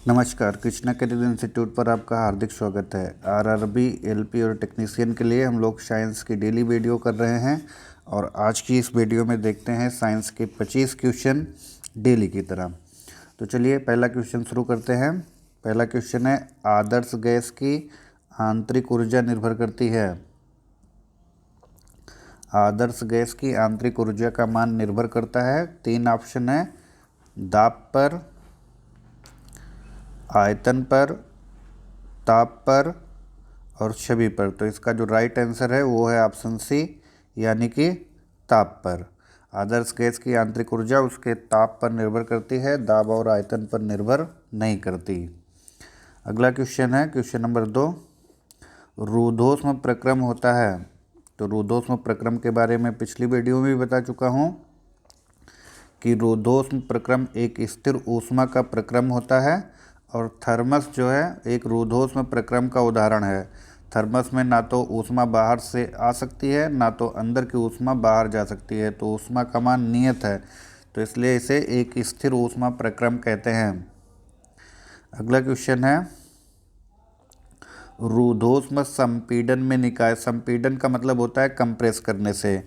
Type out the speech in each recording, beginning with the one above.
नमस्कार, Krishna career institute पर आपका हार्दिक स्वागत है। आरआरबी, एलपी और टेक्नीशियन के लिए हम लोग साइंस की डेली वीडियो कर रहे हैं और आज की इस वीडियो में देखते हैं साइंस के 25 क्वेश्चन डेली की तरह। तो चलिए पहला क्वेश्चन शुरू करते हैं। पहला क्वेश्चन है, आदर्श गैस की आंतरिक ऊर्जा निर्भर करती है। आदर्श गैस की आंतरिक ऊर्जा का मान निर्भर करता है, 3 ऑप्शन है, दाब पर, आयतन पर, ताप पर और छवि पर। तो इसका जो राइट आंसर है वो है ऑप्शन सी, यानी कि ताप पर। आदर्श गैस की आंतरिक ऊर्जा उसके ताप पर निर्भर करती है, दाब और आयतन पर निर्भर नहीं करती। अगला क्वेश्चन है क्वेश्चन नंबर 2, रुद्धोष्म प्रक्रम होता है। तो रुद्धोष्म प्रक्रम के बारे में पिछली वीडियो में भी बता चुका हूँ कि रुद्धोष्म प्रक्रम एक स्थिर ऊष्मा का प्रक्रम होता है और थर्मस जो है एक रुद्धोष्म प्रक्रम का उदाहरण है। थर्मस में ना तो ऊष्मा बाहर से आ सकती है ना तो अंदर की ऊष्मा बाहर जा सकती है, तो ऊष्मा का मान नियत है, तो इसलिए इसे एक स्थिर ऊष्मा प्रक्रम कहते हैं। अगला क्वेश्चन है, रुद्धोष्म संपीड़न में निकाय। संपीड़न का मतलब होता है कंप्रेस करने से।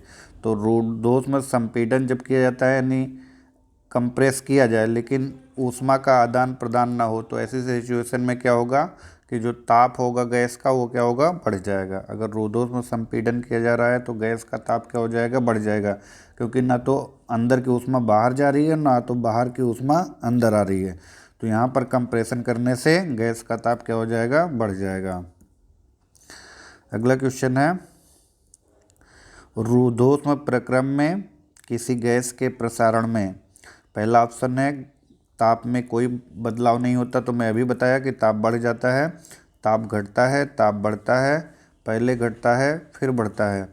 तो रुद्धोष्म संपीड़न जब किया जाता है यानी कंप्रेस किया जाए लेकिन ऊष्मा का आदान प्रदान ना हो, तो ऐसी सिचुएशन में क्या होगा कि जो ताप होगा गैस का वो क्या होगा, बढ़ जाएगा। अगर रुद्धोष्म संपीड़न किया जा रहा है तो गैस का ताप क्या हो जाएगा, बढ़ जाएगा, क्योंकि ना तो अंदर की ऊष्मा बाहर जा रही है ना तो बाहर की ऊष्मा अंदर आ रही है। तो यहाँ पर कंप्रेशन करने से गैस का ताप क्या हो जाएगा, बढ़ जाएगा। अगला क्वेश्चन है, रुद्धोष्म प्रक्रम में किसी गैस के प्रसारण में। पहला ऑप्शन है, ताप में कोई बदलाव नहीं होता। तो मैं अभी बताया कि ताप बढ़ जाता है, ताप घटता है, ताप बढ़ता है, पहले घटता है फिर बढ़ता है।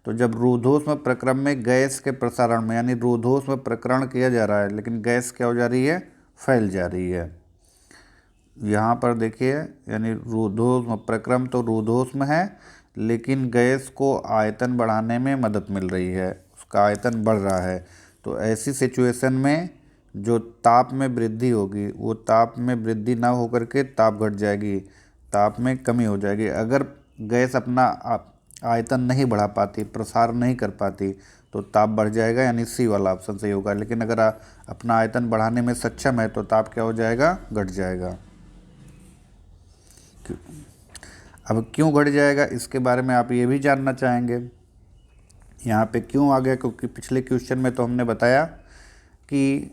तो जब रुद्धोष्म प्रक्रम में गैस के प्रसारण में यानी रुद्धोष्म प्रकरण किया जा रहा है लेकिन गैस क्या हो जा रही है, फैल जा रही है। यहाँ पर देखिए, यानी रुद्धोष्म प्रक्रम तो रुद्धोष्म है लेकिन गैस को आयतन बढ़ाने में मदद मिल रही है, उसका आयतन बढ़ रहा है। तो ऐसी सिचुएशन में जो ताप में वृद्धि होगी वो ताप में वृद्धि ना होकर के ताप घट जाएगी, ताप में कमी हो जाएगी। अगर गैस अपना आयतन नहीं बढ़ा पाती, प्रसार नहीं कर पाती, तो ताप बढ़ जाएगा, यानी सी वाला ऑप्शन सही होगा। लेकिन अगर अपना आयतन बढ़ाने में सक्षम है तो ताप क्या हो जाएगा, घट जाएगा। अब क्यों घट जाएगा इसके बारे में आप ये भी जानना चाहेंगे। यहाँ पे क्यों आ गया, क्योंकि पिछले क्वेश्चन में तो हमने बताया कि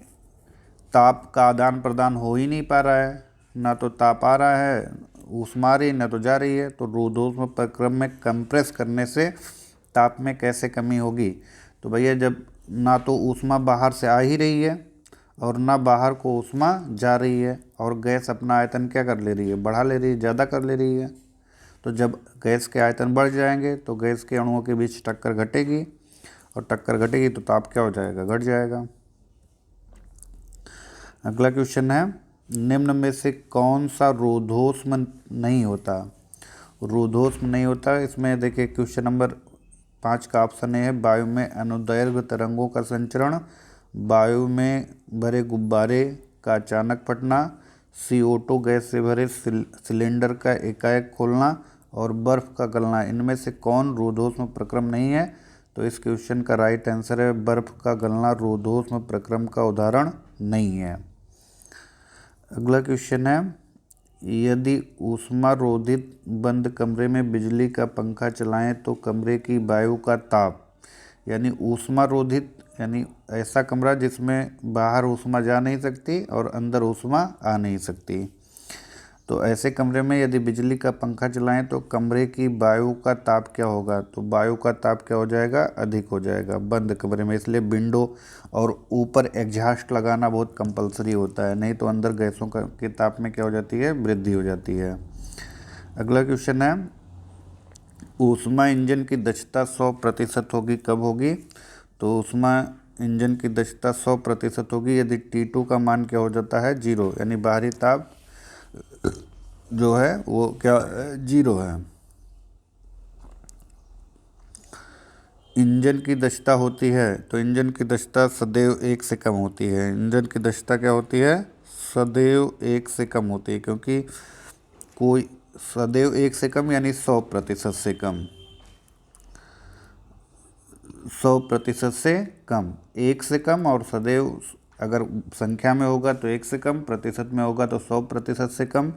ताप का आदान प्रदान हो ही नहीं पा रहा है, ना तो ताप आ रहा है, ऊष्मा आ रही है, ना तो जा रही है। तो रुद्धोष्म प्रक्रम में कंप्रेस करने से ताप में कैसे कमी होगी। तो भैया जब ना तो ऊष्मा बाहर से आ ही रही है और ना बाहर को ऊष्मा जा रही है और गैस अपना आयतन क्या कर ले रही है, बढ़ा ले रही है, ज़्यादा कर ले रही है। तो जब गैस के आयतन बढ़ जाएंगे तो गैस के अणुओं के बीच टक्कर घटेगी और टक्कर घटेगी तो ताप क्या हो जाएगा, घट जाएगा। अगला क्वेश्चन है, निम्न में से कौन सा रुद्धोष्म नहीं होता। रुद्धोष्म नहीं होता, इसमें देखिए क्वेश्चन नंबर 5 का ऑप्शन है, वायु में अनुदैर्घ्य तरंगों का संचरण, वायु में भरे गुब्बारे का अचानक फटना, CO2 गैस से भरे सिलेंडर का एकाएक खोलना और बर्फ का गलना। इनमें से कौन रुद्धोष्म प्रक्रम नहीं है। तो इस क्वेश्चन का राइट आंसर है, बर्फ का गलना रुद्धोष्म प्रक्रम का उदाहरण नहीं है। अगला क्वेश्चन है, यदि ऊष्मा रोधित बंद कमरे में बिजली का पंखा चलाएं तो कमरे की वायु का ताप, यानी ऊष्मा रोधित यानी ऐसा कमरा जिसमें बाहर ऊष्मा जा नहीं सकती और अंदर ऊष्मा आ नहीं सकती। तो ऐसे कमरे में यदि बिजली का पंखा चलाएं तो कमरे की वायु का ताप क्या होगा। तो वायु का ताप क्या हो जाएगा, अधिक हो जाएगा बंद कमरे में। इसलिए विंडो और ऊपर एग्जॉस्ट लगाना बहुत कंपलसरी होता है, नहीं तो अंदर गैसों का के ताप में क्या हो जाती है, वृद्धि हो जाती है। अगला क्वेश्चन है, ऊष्मा इंजन की दक्षता 100% होगी, कब होगी। तो ऊष्मा इंजन की दक्षता 100% होगी यदि T2 का मान क्या हो जाता है, 0, यानी बाहरी ताप जो है वो क्या 0 है। इंजन की दक्षता होती है, तो इंजन की दक्षता सदैव 1 से कम होती है। इंजन की दक्षता क्या होती है, सदैव 1 से कम होती है, क्योंकि कोई सदैव 1 से कम यानी 100% से कम, 100% से कम, 1 से कम, और सदैव अगर संख्या में होगा तो 1 से कम, प्रतिशत में होगा तो 100% से कम,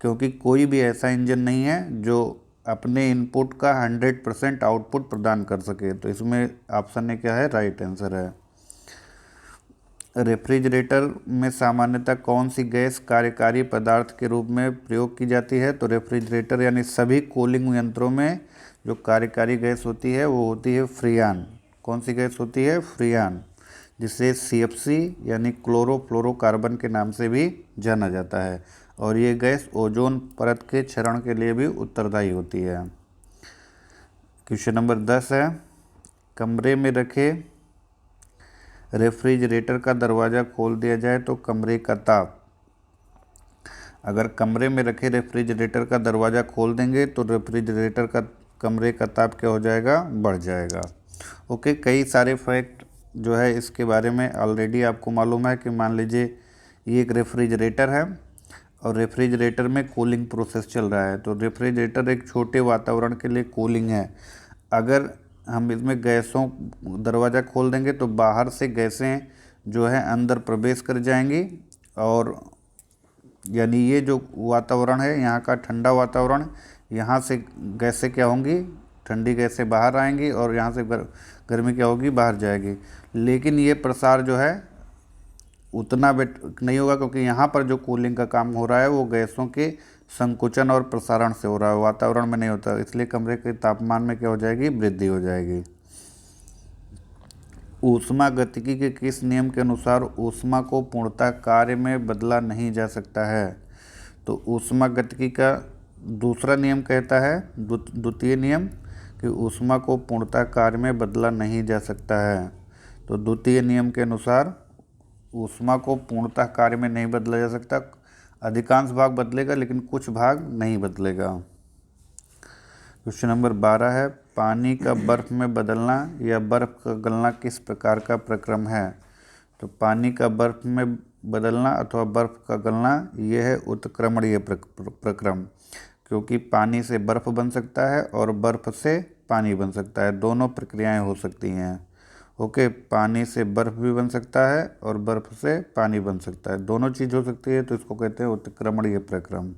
क्योंकि कोई भी ऐसा इंजन नहीं है जो अपने इनपुट का 100% आउटपुट प्रदान कर सके। तो इसमें ऑप्शन में क्या है, राइट आंसर है। रेफ्रिजरेटर में सामान्यतः कौन सी गैस कार्यकारी पदार्थ के रूप में प्रयोग की जाती है? तो रेफ्रिजरेटर यानी सभी कूलिंग यंत्रों में जो कार्यकारी गैस होती है वो होती है फ्रियान। कौन सी गैस होती है? फ्रियान, जिसे CFC यानी क्लोरोफ्लोरोकार्बन के नाम से भी जाना जाता है, और ये गैस ओजोन परत के क्षरण के लिए भी उत्तरदायी होती है। क्वेश्चन नंबर 10 है, कमरे में रखे रेफ्रिजरेटर का दरवाज़ा खोल दिया जाए तो कमरे का ताप, अगर कमरे में रखे रेफ्रिजरेटर का दरवाज़ा खोल देंगे तो रेफ्रिजरेटर का कमरे का ताप क्या हो जाएगा? बढ़ जाएगा। ओके, कई सारे फैक्ट जो है इसके बारे में ऑलरेडी आपको मालूम है कि मान लीजिए ये एक रेफ्रिजरेटर है और रेफ्रिजरेटर में कूलिंग प्रोसेस चल रहा है। तो रेफ्रिजरेटर एक छोटे वातावरण के लिए कूलिंग है। अगर हम इसमें गैसों दरवाज़ा खोल देंगे तो बाहर से गैसें जो है अंदर प्रवेश कर जाएंगी, और यानी ये जो वातावरण है यहाँ का ठंडा वातावरण, यहाँ से गैसें क्या होंगी? ठंडी गैसें बाहर आएंगी, और यहाँ से गर्मी क्या होगी? बाहर जाएगी। लेकिन ये प्रसार जो है उतना नहीं होगा, क्योंकि यहाँ पर जो कूलिंग का काम हो रहा है वो गैसों के संकुचन और प्रसारण से हो रहा है, वातावरण में नहीं होता। इसलिए कमरे के तापमान में क्या हो जाएगी? वृद्धि हो जाएगी। ऊष्मागतिकी के किस नियम के अनुसार ऊष्मा को पूर्णतः कार्य में बदला नहीं जा सकता है? तो ऊष्मागतिकी का दूसरा नियम कहता है, द्वितीय नियम, कि ऊष्मा को पूर्णतः कार्य में बदला नहीं जा सकता है। तो द्वितीय नियम के अनुसार ऊष्मा को पूर्णतः कार्य में नहीं बदला जा सकता। अधिकांश भाग बदलेगा लेकिन कुछ भाग नहीं बदलेगा। क्वेश्चन नंबर 12 है, पानी का बर्फ में बदलना या बर्फ का गलना किस प्रकार का प्रक्रम है? तो पानी का बर्फ में बदलना अथवा बर्फ का गलना यह है उत्क्रमणीय प्रक्रम, क्योंकि पानी से बर्फ बन सकता है और बर्फ से पानी बन सकता है, दोनों प्रक्रियाएं हो सकती हैं। ओके, पानी से बर्फ भी बन सकता है और बर्फ से पानी बन सकता है, दोनों चीज़ हो सकती है, तो इसको कहते हैं उत्क्रमणीय प्रक्रम।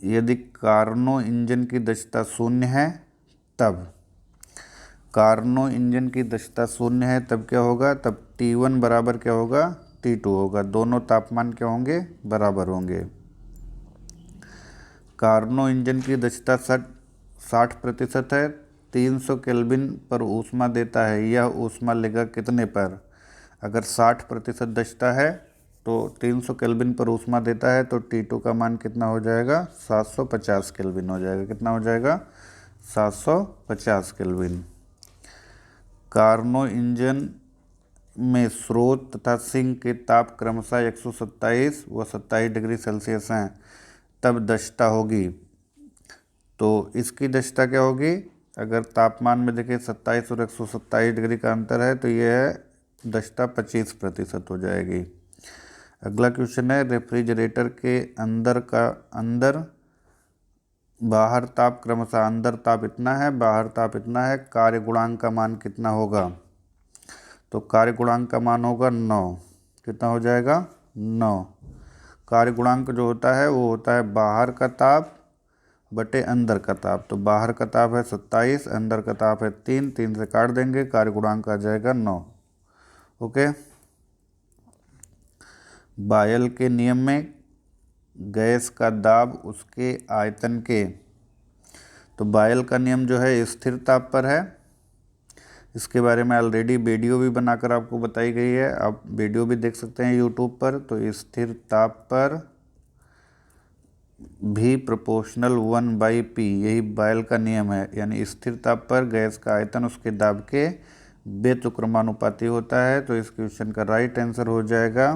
यदि कार्नो इंजन की दक्षता 0 है तब, कार्नो इंजन की दक्षता 0 है तब क्या होगा? तब T1 बराबर क्या होगा? T2 होगा, दोनों तापमान क्या होंगे? बराबर होंगे। कार्नो इंजन की दक्षता 60% है, 300 केल्विन पर ऊष्मा देता है, यह ऊष्मा लेगा कितने पर? अगर 60% दक्षता है तो 300 केल्विन पर ऊष्मा देता है, तो T2 का मान कितना हो जाएगा? 750 केल्विन हो जाएगा। कितना हो जाएगा? 750 केल्विन। कार्नो इंजन में स्रोत तथा सिंक के ताप क्रमशः 127 व 27 डिग्री सेल्सियस हैं, तब दक्षता होगी। तो इसकी दक्षता क्या होगी? अगर तापमान में देखें 27 और 127 डिग्री का अंतर है तो यह दक्षता 25% हो जाएगी। अगला क्वेश्चन है, रेफ्रिजरेटर के अंदर बाहर ताप क्रमशः, अंदर ताप इतना है, बाहर ताप इतना है, कार्य गुणांक का मान कितना होगा? तो कार्य गुणांक का मान होगा 9। कितना हो जाएगा? 9। कार्य गुणांक जो होता है वो होता है बाहर का ताप बटे अंदर का ताप। तो बाहर का ताप है 27, अंदर का ताप है 3, 3 से काट देंगे, कार्य गुणांक आ जाएगा 9। ओके, बायल के नियम में गैस का दाब उसके आयतन के, तो बायल का नियम जो है स्थिर ताप पर है। इसके बारे में ऑलरेडी वीडियो भी बनाकर आपको बताई गई है, आप वीडियो भी देख सकते हैं यूट्यूब पर। तो स्थिर ताप पर भी प्रोपोर्शनल 1/p, यही बायल का नियम है, यानी स्थिर ताप पर गैस का आयतन उसके दाब के व्युत्क्रमानुपाती होता है। तो इस क्वेश्चन का राइट आंसर हो जाएगा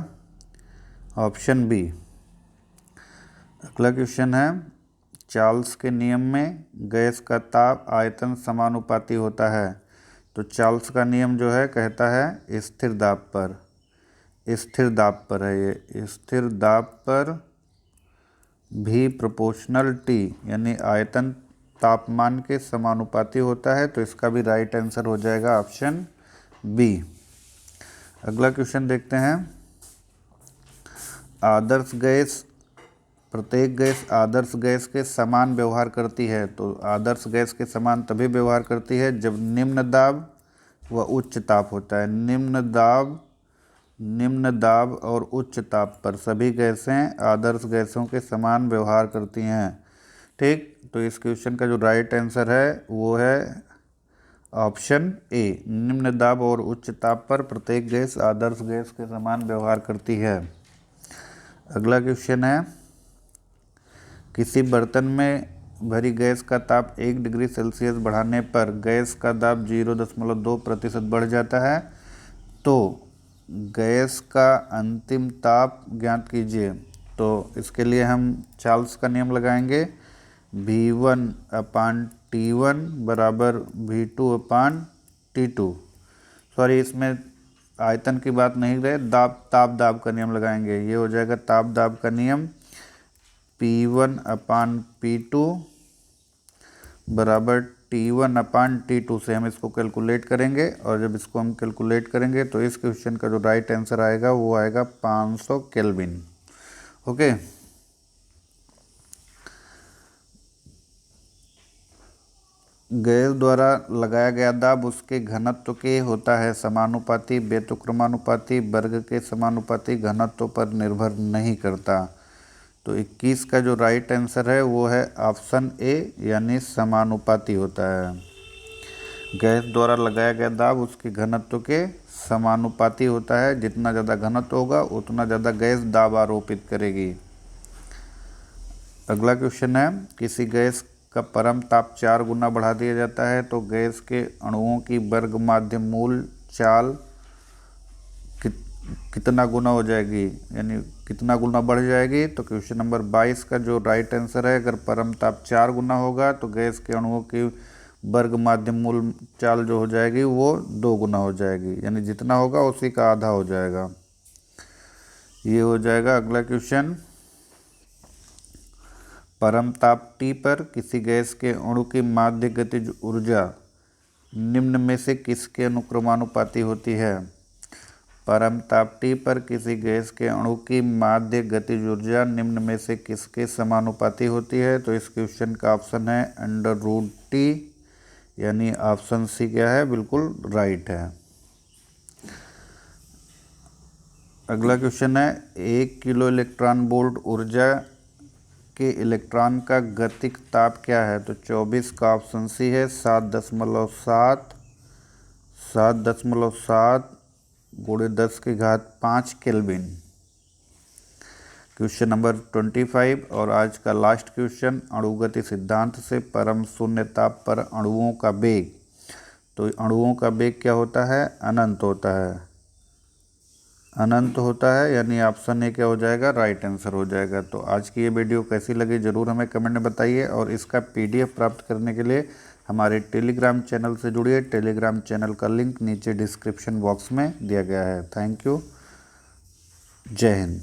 ऑप्शन बी। अगला क्वेश्चन है, चार्ल्स के नियम में गैस का ताप आयतन समानुपाती होता है। तो चार्ल्स का नियम जो है कहता है स्थिर दाब पर, स्थिर दाब पर है, ये स्थिर दाब पर भी प्रोपोर्शनल टी यानी आयतन तापमान के समानुपाती होता है, तो इसका भी राइट आंसर हो जाएगा ऑप्शन बी। अगला क्वेश्चन देखते हैं। आदर्श गैस, प्रत्येक गैस आदर्श गैस के समान व्यवहार करती है, तो आदर्श गैस के समान तभी व्यवहार करती है जब निम्न दाब व उच्च ताप होता है। निम्न दाब और उच्च ताप पर सभी गैसें आदर्श गैसों के समान व्यवहार करती हैं। ठीक, तो इस क्वेश्चन का जो राइट आंसर है वो है ऑप्शन ए। निम्न दाब और उच्च ताप पर प्रत्येक गैस आदर्श गैस के समान व्यवहार करती है। अगला क्वेश्चन है, किसी बर्तन में भरी गैस का ताप 1 डिग्री सेल्सियस बढ़ाने पर गैस का दाब 0.2% बढ़ जाता है, तो गैस का अंतिम ताप ज्ञात कीजिए। तो इसके लिए हम चार्ल्स का नियम लगाएंगे, V1/T1 बराबर V2/T2। सॉरी, इसमें आयतन की बात नहीं रहे, ताप का नियम लगाएंगे। ये हो जाएगा ताप का नियम, P1/P2 बराबर T1/T2 से हम इसको कैलकुलेट करेंगे, और जब इसको हम कैलकुलेट करेंगे तो इस क्वेश्चन का जो राइट आंसर आएगा वो आएगा 500 केल्विन। ओके, गैस द्वारा लगाया गया दाब उसके घनत्व के होता है समानुपाती, व्युत्क्रमानुपाती, वर्ग के समानुपाती, घनत्व पर निर्भर नहीं करता। तो 21 का जो राइट आंसर है वो है ऑप्शन ए यानी समानुपाती होता है। गैस द्वारा लगाया गया दाब उसके घनत्व के समानुपाती होता है, जितना ज़्यादा घनत्व होगा उतना ज़्यादा गैस दाब आरोपित करेगी। अगला क्वेश्चन है, किसी गैस का परम ताप 4 गुना बढ़ा दिया जाता है तो गैस के अणुओं की वर्ग माध्य मूल चाल कितना गुना हो जाएगी, यानी कितना गुना बढ़ जाएगी। तो क्वेश्चन नंबर 22 का जो राइट आंसर है, अगर परम ताप 4 गुना होगा तो गैस के अणुओं की वर्ग माध्य मूल चाल जो हो जाएगी वो 2 गुना हो जाएगी, यानी जितना होगा उसी का आधा हो जाएगा। ये हो जाएगा अगला क्वेश्चन। परम ताप T पर किसी गैस के अणु की माध्य गतिज ऊर्जा निम्न में से किसके अनुक्रमानुपाती होती है। परम ताप T पर किसी गैस के अणु की माध्य गतिज ऊर्जा निम्न में से किसके समानुपाती होती है। तो इस क्वेश्चन का ऑप्शन है √T, यानी ऑप्शन सी क्या है, बिल्कुल राइट है। अगला क्वेश्चन है, 1 किलो इलेक्ट्रॉन वोल्ट ऊर्जा के इलेक्ट्रॉन का गतिक ताप क्या है। तो 24 का ऑप्शन सी है 7.7 गुणे 10⁵ केल्विन। क्वेश्चन नंबर 25 और आज का लास्ट क्वेश्चन, अणुगति सिद्धांत से परम शून्य ताप पर अणुओं का वेग। तो अणुओं का वेग क्या होता है, अनंत होता है, यानी ऑप्शन ए क्या हो जाएगा, राइट आंसर हो जाएगा। तो आज की ये वीडियो कैसी लगी ज़रूर हमें कमेंट में बताइए, और इसका PDF प्राप्त करने के लिए हमारे टेलीग्राम चैनल से जुड़िए। टेलीग्राम चैनल का लिंक नीचे डिस्क्रिप्शन बॉक्स में दिया गया है। थैंक यू, जय हिंद।